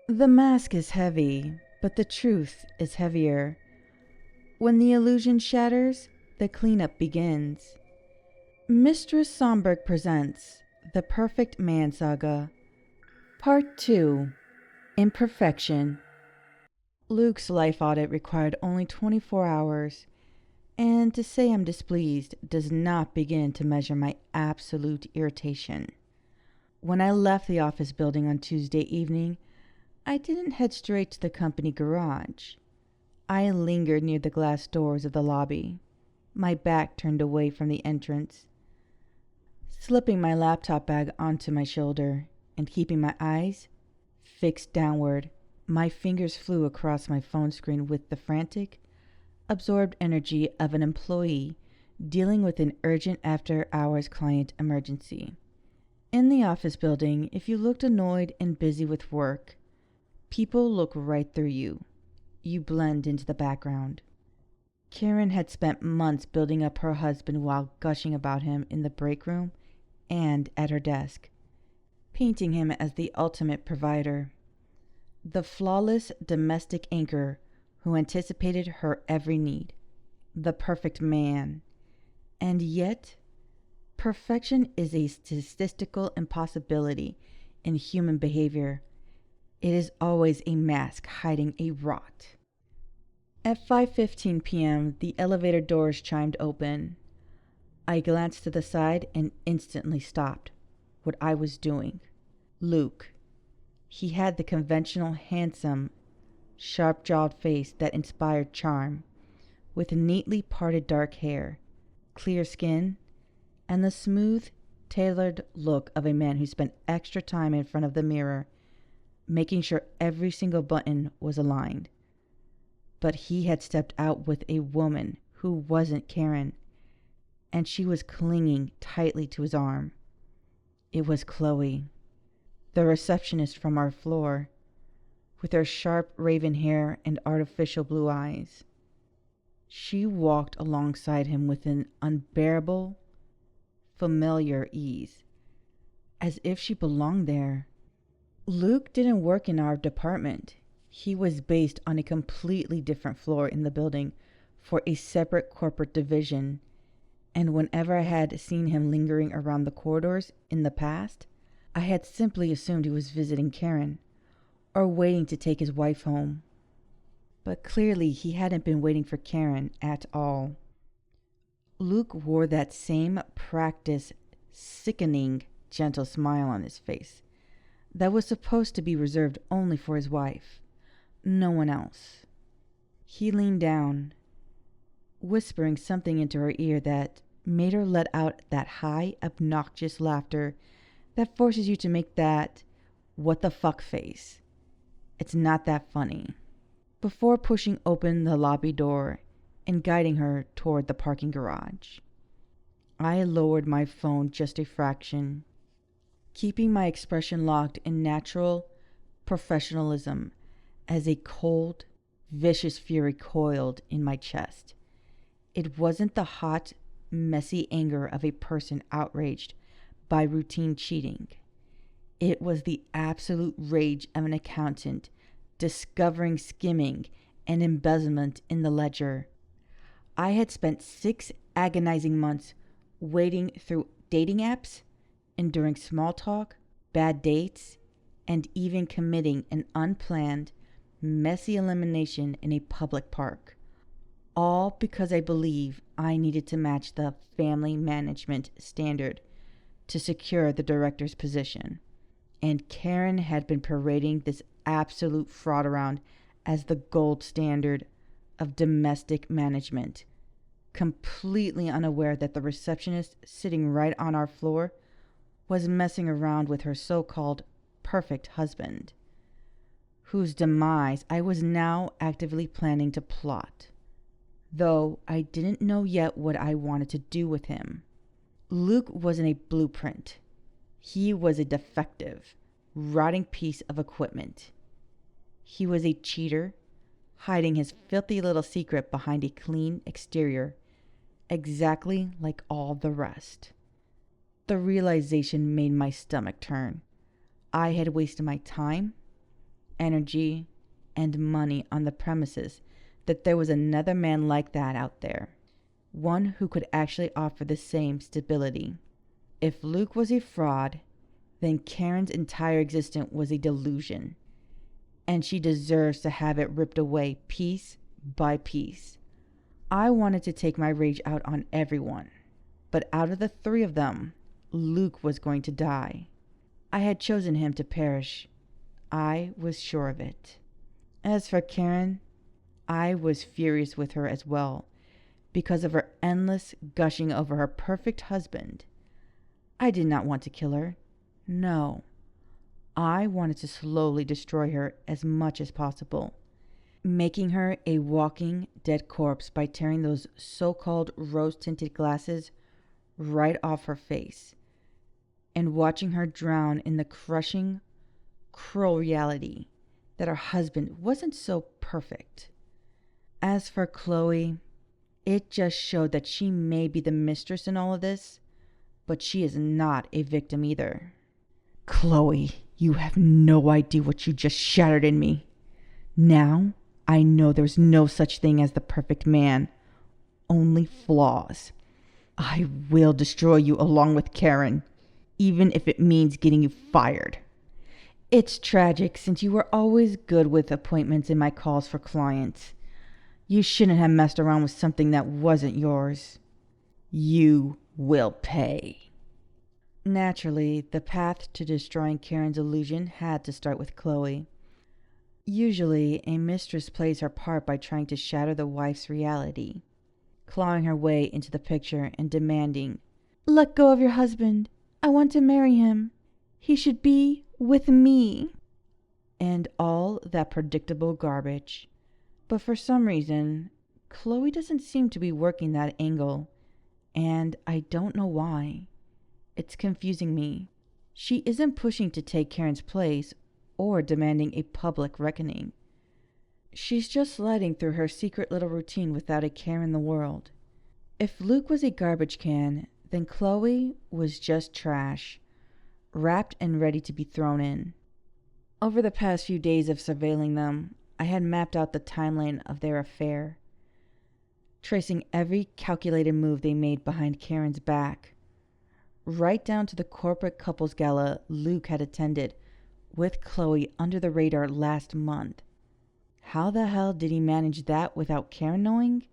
The mask is heavy, but the truth is heavier. When the illusion shatters, the cleanup begins. Mistress Somber presents The Perfect Man Saga, Part 2, Imperfection. Luke's life audit required only 24 hours, and to say I'm displeased does not begin to measure my absolute irritation. When I left the office building on Tuesday evening, I didn't head straight to the company garage. I lingered near the glass doors of the lobby, my back turned away from the entrance. Slipping my laptop bag onto my shoulder and keeping my eyes fixed downward, my fingers flew across my phone screen with the frantic, absorbed energy of an employee dealing with an urgent after-hours client emergency. In the office building, if you looked annoyed and busy with work, people look right through you. You blend into the background. Karen had spent months building up her husband while gushing about him in the break room and at her desk, painting him as the ultimate provider, the flawless domestic anchor who anticipated her every need, the perfect man. And yet, perfection is a statistical impossibility in human behavior. It is always a mask hiding a rot. At 5:15 p.m., the elevator doors chimed open. I glanced to the side and instantly stopped what I was doing. Luke. He had the conventional, handsome, sharp-jawed face that inspired charm, with neatly parted dark hair, clear skin, and the smooth, tailored look of a man who spent extra time in front of the mirror making sure every single button was aligned. But he had stepped out with a woman who wasn't Karen, and she was clinging tightly to his arm. It was Chloe, the receptionist from our floor, with her sharp raven hair and artificial blue eyes. She walked alongside him with an unbearable, familiar ease, as if she belonged there. Luke didn't work in our department. He was based on a completely different floor in the building for a separate corporate division, and whenever I had seen him lingering around the corridors in the past, I had simply assumed he was visiting Karen or waiting to take his wife home. But clearly he hadn't been waiting for Karen at all. Luke wore that same practiced, sickening, gentle smile on his face that was supposed to be reserved only for his wife, no one else. He leaned down, whispering something into her ear that made her let out that high, obnoxious laughter that forces you to make that what the fuck face. It's not that funny. Before pushing open the lobby door and guiding her toward the parking garage, I lowered my phone just a fraction, keeping my expression locked in natural professionalism as a cold, vicious fury coiled in my chest. It wasn't the hot, messy anger of a person outraged by routine cheating. It was the absolute rage of an accountant discovering skimming and embezzlement in the ledger. I had spent 6 agonizing months wading through dating apps, enduring small talk, bad dates, and even committing an unplanned, messy elimination in a public park. All because I believe I needed to match the family management standard to secure the director's position. And Karen had been parading this absolute fraud around as the gold standard of domestic management, completely unaware that the receptionist sitting right on our floor was messing around with her so-called perfect husband, whose demise I was now actively planning to plot, though I didn't know yet what I wanted to do with him. Luke wasn't a blueprint. He was a defective, rotting piece of equipment. He was a cheater, hiding his filthy little secret behind a clean exterior, exactly like all the rest. The realization made my stomach turn. I had wasted my time, energy, and money on the premises that there was another man like that out there, one who could actually offer the same stability. If Luke was a fraud, then Karen's entire existence was a delusion, and she deserves to have it ripped away piece by piece. I wanted to take my rage out on everyone, but out of the three of them, Luke was going to die. I had chosen him to perish. I was sure of it. As for Karen, I was furious with her as well, because of her endless gushing over her perfect husband. I did not want to kill her. No. I wanted to slowly destroy her as much as possible, making her a walking dead corpse by tearing those so-called rose-tinted glasses right off her face, and watching her drown in the crushing, cruel reality that her husband wasn't so perfect. As for Chloe, it just showed that she may be the mistress in all of this, but she is not a victim either. Chloe, you have no idea what you just shattered in me. Now I know there's no such thing as the perfect man, only flaws. I will destroy you along with Karen, even if it means getting you fired. It's tragic since you were always good with appointments in my calls for clients. You shouldn't have messed around with something that wasn't yours. You will pay. Naturally, the path to destroying Karen's illusion had to start with Chloe. Usually, a mistress plays her part by trying to shatter the wife's reality, clawing her way into the picture and demanding, "Let go of your husband. I want to marry him. He should be with me." And all that predictable garbage. But for some reason, Chloe doesn't seem to be working that angle, and I don't know why. It's confusing me. She isn't pushing to take Karen's place or demanding a public reckoning. She's just sliding through her secret little routine without a care in the world. If Luke was a garbage can, then Chloe was just trash, wrapped and ready to be thrown in. Over the past few days of surveilling them, I had mapped out the timeline of their affair, tracing every calculated move they made behind Karen's back, right down to the corporate couples gala Luke had attended with Chloe under the radar last month. How the hell did he manage that without Karen knowing?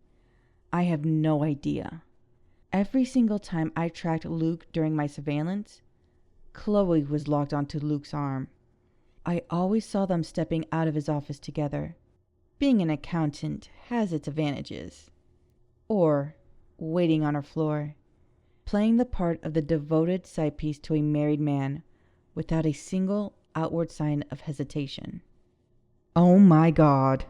I have no idea. Every single time I tracked Luke during my surveillance, Chloe was locked onto Luke's arm. I always saw them stepping out of his office together. Being an accountant has its advantages. Or waiting on her floor, playing the part of the devoted side piece to a married man without a single outward sign of hesitation. Oh my God.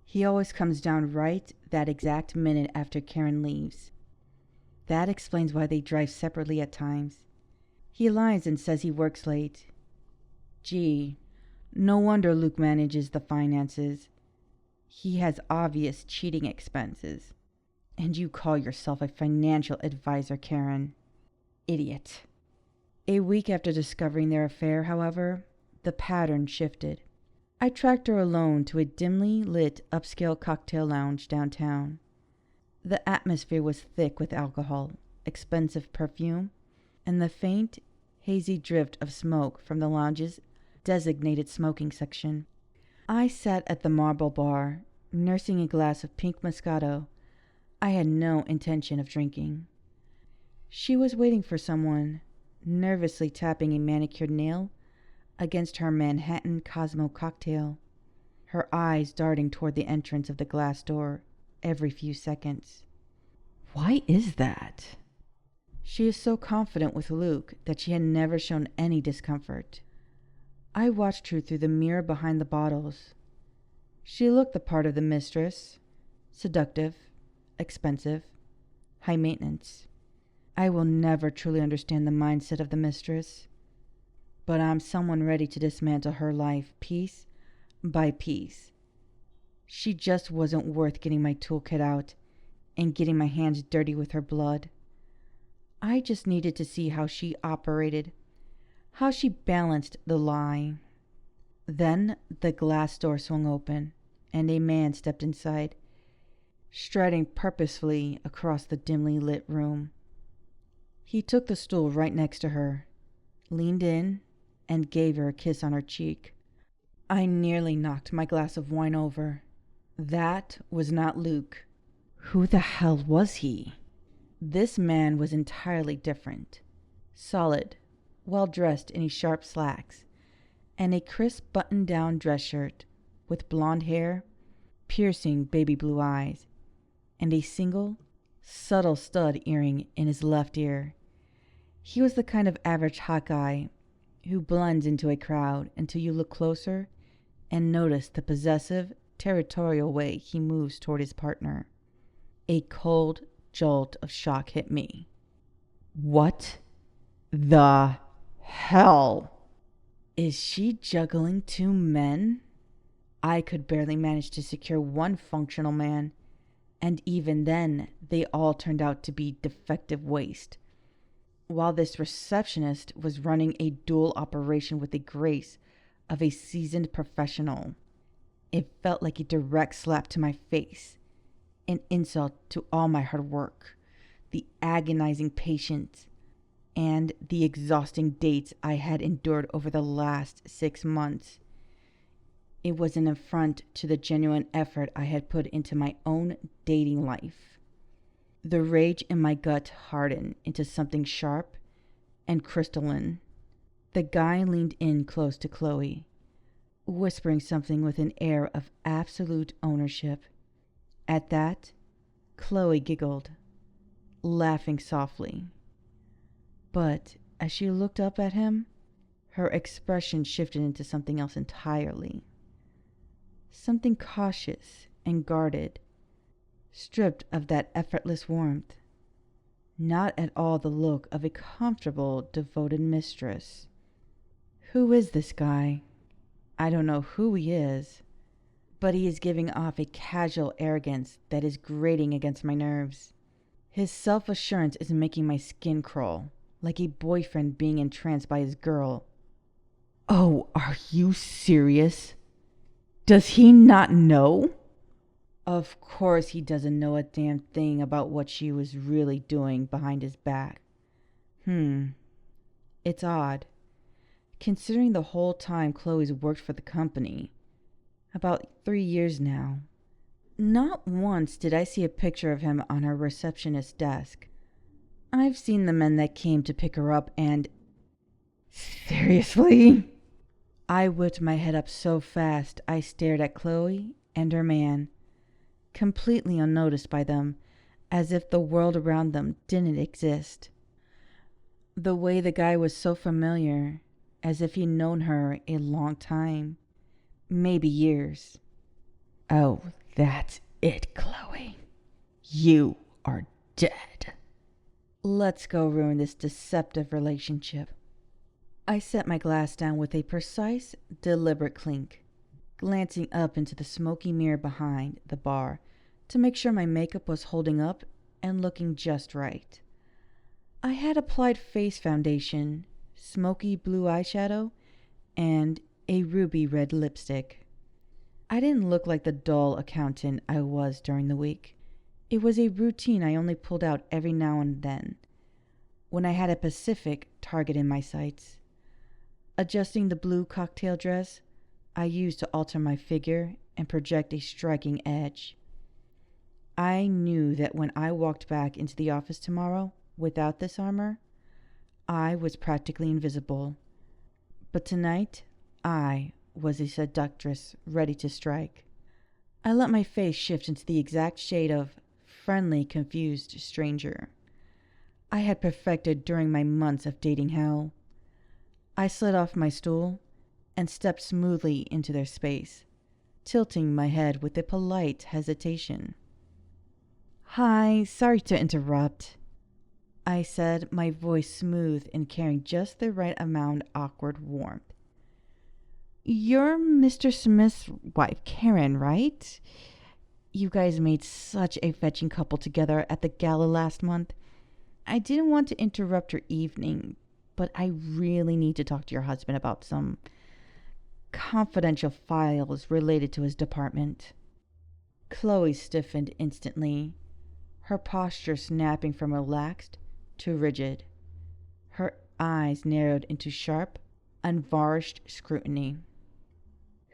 He always comes down right that exact minute after Karen leaves. That explains why they drive separately at times. He lies and says he works late. Gee, no wonder Luke manages the finances. He has obvious cheating expenses. And you call yourself a financial advisor, Karen. Idiot. A week after discovering their affair, however, the pattern shifted. I tracked her alone to a dimly lit upscale cocktail lounge downtown. The atmosphere was thick with alcohol, expensive perfume, and the faint, hazy drift of smoke from the lounge's designated smoking section. I sat at the marble bar, nursing a glass of pink Moscato I had no intention of drinking. She was waiting for someone, nervously tapping a manicured nail against her Manhattan Cosmo cocktail, her eyes darting toward the entrance of the glass door every few seconds. Why is that? She is so confident with Luke that she had never shown any discomfort. I watched her through the mirror behind the bottles. She looked the part of the mistress, seductive, expensive, high maintenance. I will never truly understand the mindset of the mistress, but I'm someone ready to dismantle her life piece by piece. She just wasn't worth getting my toolkit out and getting my hands dirty with her blood. I just needed to see how she operated, how she balanced the lie. Then the glass door swung open, and a man stepped inside, striding purposefully across the dimly lit room. He took the stool right next to her, leaned in, and gave her a kiss on her cheek. I nearly knocked my glass of wine over. That was not Luke. Who the hell was he? This man was entirely different. Solid, well-dressed in his sharp slacks, and a crisp button-down dress shirt with blonde hair, piercing baby blue eyes, and a single, subtle stud earring in his left ear. He was the kind of average hot guy who blends into a crowd until you look closer and notice the possessive, territorial way he moves toward his partner. A cold jolt of shock hit me. What the hell? Is she juggling two men? I could barely manage to secure one functional man, and even then, they all turned out to be defective waste. While this receptionist was running a dual operation with the grace of a seasoned professional. It felt like a direct slap to my face, an insult to all my hard work, the agonizing patience, and the exhausting dates I had endured over the last 6 months. It was an affront to the genuine effort I had put into my own dating life. The rage in my gut hardened into something sharp and crystalline. The guy leaned in close to Chloe, whispering something with an air of absolute ownership. At that, Chloe giggled, laughing softly. But as she looked up at him, her expression shifted into something else entirely. Something cautious and guarded, stripped of that effortless warmth. Not at all the look of a comfortable, devoted mistress. Who is this guy? I don't know who he is, but he is giving off a casual arrogance that is grating against my nerves. His self-assurance is making my skin crawl, like a boyfriend being entranced by his girl. Oh, are you serious? Does he not know? Of course he doesn't know a damn thing about what she was really doing behind his back. It's odd, considering the whole time Chloe's worked for the company. About 3 years now. Not once did I see a picture of him on her receptionist's desk. I've seen the men that came to pick her up and... Seriously? I whipped my head up so fast I stared at Chloe and her man, completely unnoticed by them, as if the world around them didn't exist. The way the guy was so familiar, as if he'd known her a long time, maybe years. Oh, that's it, Chloe. You are dead. Let's go ruin this deceptive relationship. I set my glass down with a precise, deliberate clink, glancing up into the smoky mirror behind the bar to make sure my makeup was holding up and looking just right. I had applied face foundation, smoky blue eyeshadow, and a ruby red lipstick. I didn't look like the dull accountant I was during the week. It was a routine I only pulled out every now and then, when I had a specific target in my sights. Adjusting the blue cocktail dress I used to alter my figure and project a striking edge. I knew that when I walked back into the office tomorrow without this armor, I was practically invisible. But tonight, I was a seductress ready to strike. I let my face shift into the exact shade of friendly, confused stranger I had perfected during my months of dating hell. I slid off my stool and stepped smoothly into their space, tilting my head with a polite hesitation. "Hi, sorry to interrupt," I said, my voice smooth and carrying just the right amount of awkward warmth. "You're Mr. Smith's wife, Karen, right? You guys made such a fetching couple together at the gala last month. I didn't want to interrupt your evening, but I really need to talk to your husband about some confidential files related to his department. Chloe stiffened instantly, her posture snapping from relaxed to rigid. Her eyes narrowed into sharp, unvarnished scrutiny.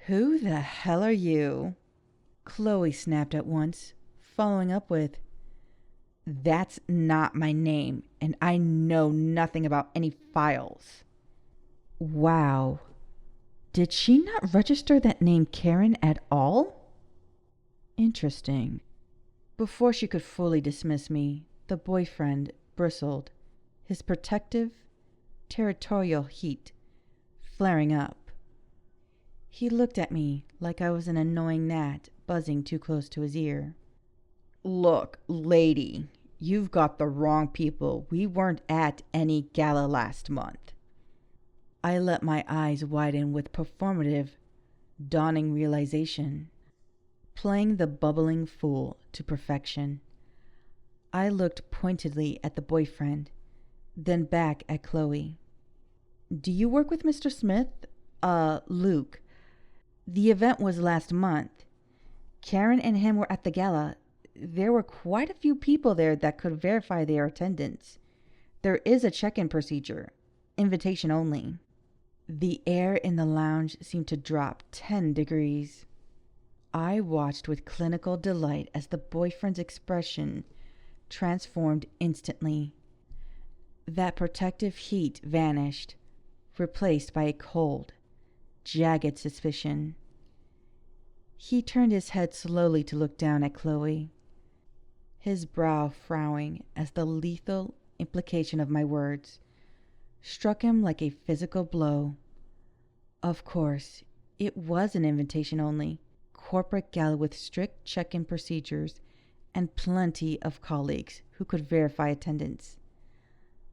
"Who the hell are you?" Chloe snapped at once, following up with, "That's not my name, and I know nothing about any files." Wow. Did she not register that name Karen at all? Interesting. Before she could fully dismiss me, the boyfriend bristled, his protective, territorial heat flaring up. He looked at me like I was an annoying gnat buzzing too close to his ear. "Look, lady, you've got the wrong people. We weren't at any gala last month." I let my eyes widen with performative, dawning realization. Playing the bubbling fool to perfection. I looked pointedly at the boyfriend, then back at Chloe. "Do you work with Mr. Smith?" Luke. "The event was last month. Karen and him were at the gala. There were quite a few people there that could verify their attendance. There is a check-in procedure. Invitation only." The air in the lounge seemed to drop 10 degrees. I watched with clinical delight as the boyfriend's expression transformed instantly. That protective heat vanished, replaced by a cold, jagged suspicion. He turned his head slowly to look down at Chloe, his brow frowning as the lethal implication of my words struck him like a physical blow. Of course, it was an invitation only, corporate gala with strict check-in procedures and plenty of colleagues who could verify attendance.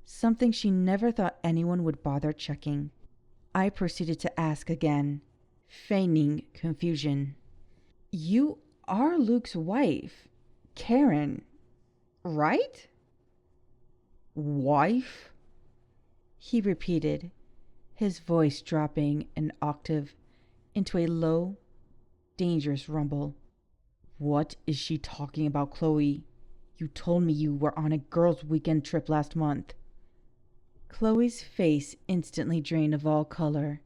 Something she never thought anyone would bother checking. I proceeded to ask again, feigning confusion. "You are Luke's wife, Karen, right?" "Wife?" he repeated, his voice dropping an octave into a low, dangerous rumble. "What is she talking about, Chloe? You told me you were on a girls' weekend trip last month." Chloe's face instantly drained of all color,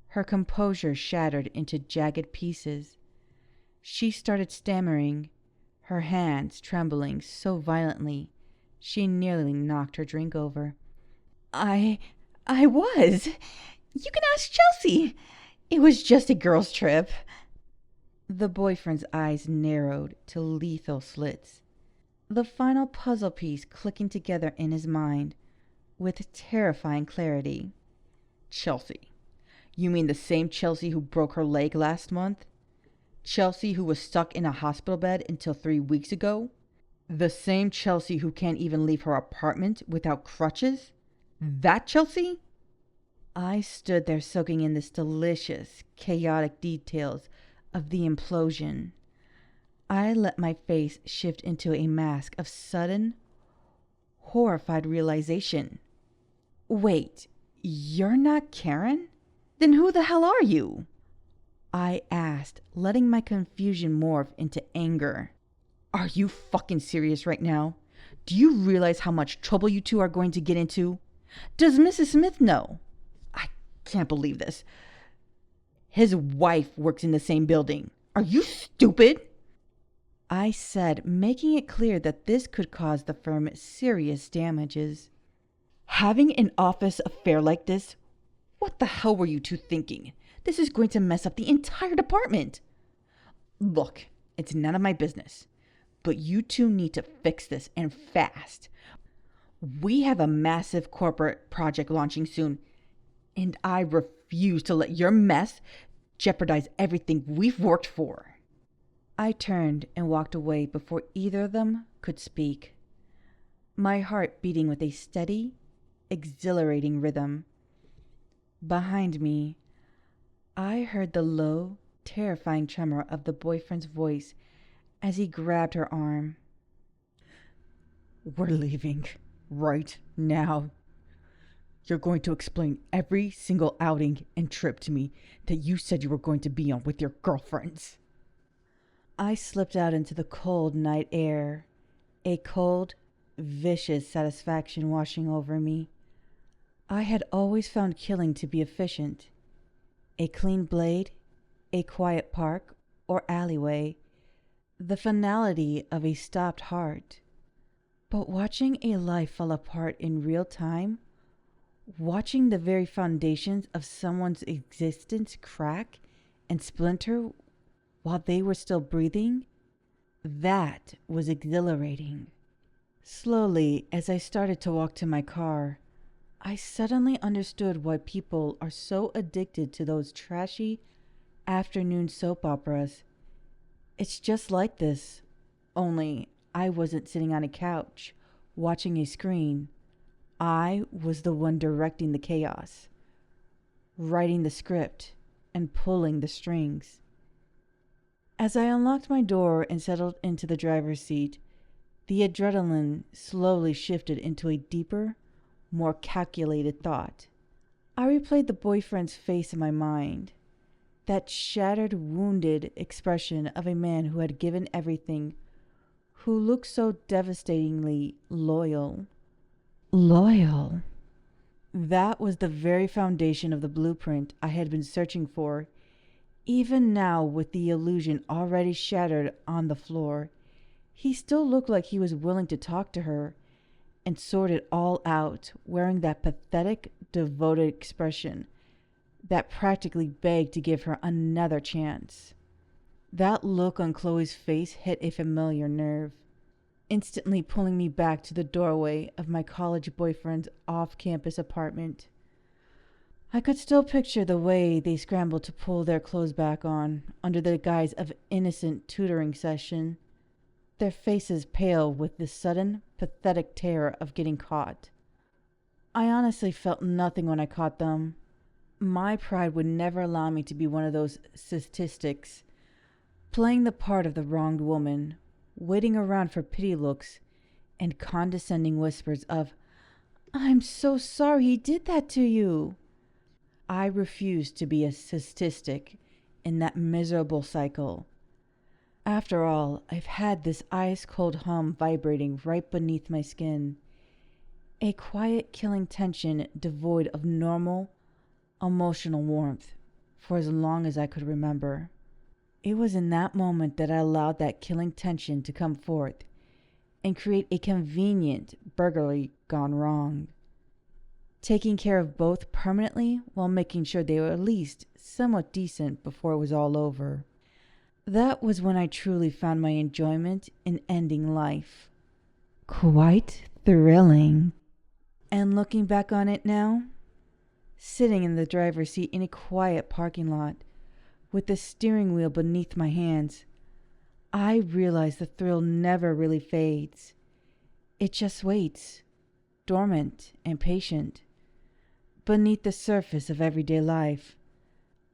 her composure shattered into jagged pieces. She started stammering, her hands trembling so violently she nearly knocked her drink over. I was. You can ask Chelsea. It was just a girls' trip." The boyfriend's eyes narrowed to lethal slits, the final puzzle piece clicking together in his mind with terrifying clarity. "Chelsea? You mean the same Chelsea who broke her leg last month? Chelsea who was stuck in a hospital bed until 3 weeks ago? The same Chelsea who can't even leave her apartment without crutches? That Chelsea?" I stood there soaking in this delicious, chaotic details of the implosion. I let my face shift into a mask of sudden, horrified realization. "Wait, you're not Karen? Then who the hell are you?" I asked, letting my confusion morph into anger. "Are you fucking serious right now? Do you realize how much trouble you two are going to get into? Does Mrs. Smith know? I can't believe this. His wife works in the same building. Are you stupid?" I said, making it clear that this could cause the firm serious damages. "Having an office affair like this? What the hell were you two thinking? This is going to mess up the entire department." "Look, it's none of my business, but you two need to fix this, and fast. We have a massive corporate project launching soon, and I refuse to let your mess jeopardize everything we've worked for." I turned and walked away before either of them could speak, my heart beating with a steady, exhilarating rhythm. Behind me, I heard the low, terrifying tremor of the boyfriend's voice as he grabbed her arm. "We're leaving right now. You're going to explain every single outing and trip to me that you said you were going to be on with your girlfriends. I slipped out into the cold night air, a cold, vicious satisfaction washing over me. I had always found killing to be efficient. A clean blade, a quiet park or alleyway, the finality of a stopped heart. But watching a life fall apart in real time, watching the very foundations of someone's existence crack and splinter while they were still breathing, that was exhilarating. Slowly, as I started to walk to my car, I suddenly understood why people are so addicted to those trashy afternoon soap operas. It's just like this, only I wasn't sitting on a couch watching a screen. I was the one directing the chaos, writing the script, and pulling the strings. As I unlocked my door and settled into the driver's seat, the adrenaline slowly shifted into a deeper, more calculated thought. I replayed the boyfriend's face in my mind, that shattered, wounded expression of a man who had given everything, who looked so devastatingly loyal. Loyal. That was the very foundation of the blueprint I had been searching for. Even now, with the illusion already shattered on the floor, he still looked like he was willing to talk to her and sort it all out, wearing that pathetic, devoted expression that practically begged to give her another chance. That look on Chloe's face hit a familiar nerve, instantly pulling me back to the doorway of my college boyfriend's off-campus apartment. I could still picture the way they scrambled to pull their clothes back on under the guise of innocent tutoring session, their faces pale with the sudden, pathetic terror of getting caught. I honestly felt nothing when I caught them. My pride would never allow me to be one of those statistics, playing the part of the wronged woman, waiting around for pity looks and condescending whispers of, "I'm so sorry he did that to you." I refused to be a statistic in that miserable cycle. After all, I've had this ice-cold hum vibrating right beneath my skin, a quiet killing tension devoid of normal, emotional warmth for as long as I could remember. It was in that moment that I allowed that killing tension to come forth and create a convenient burglary gone wrong, taking care of both permanently while making sure they were at least somewhat decent before it was all over. That was when I truly found my enjoyment in ending life. Quite thrilling. And looking back on it now, sitting in the driver's seat in a quiet parking lot, with the steering wheel beneath my hands, I realize the thrill never really fades. It just waits, dormant and patient, beneath the surface of everyday life,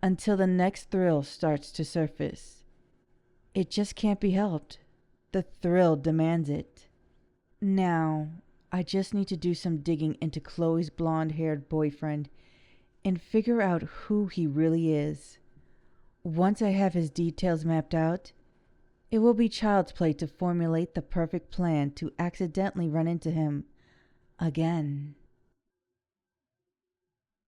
until the next thrill starts to surface. It just can't be helped. The thrill demands it. Now, I just need to do some digging into Chloe's blonde-haired boyfriend and figure out who he really is. Once I have his details mapped out, it will be child's play to formulate the perfect plan to accidentally run into him again.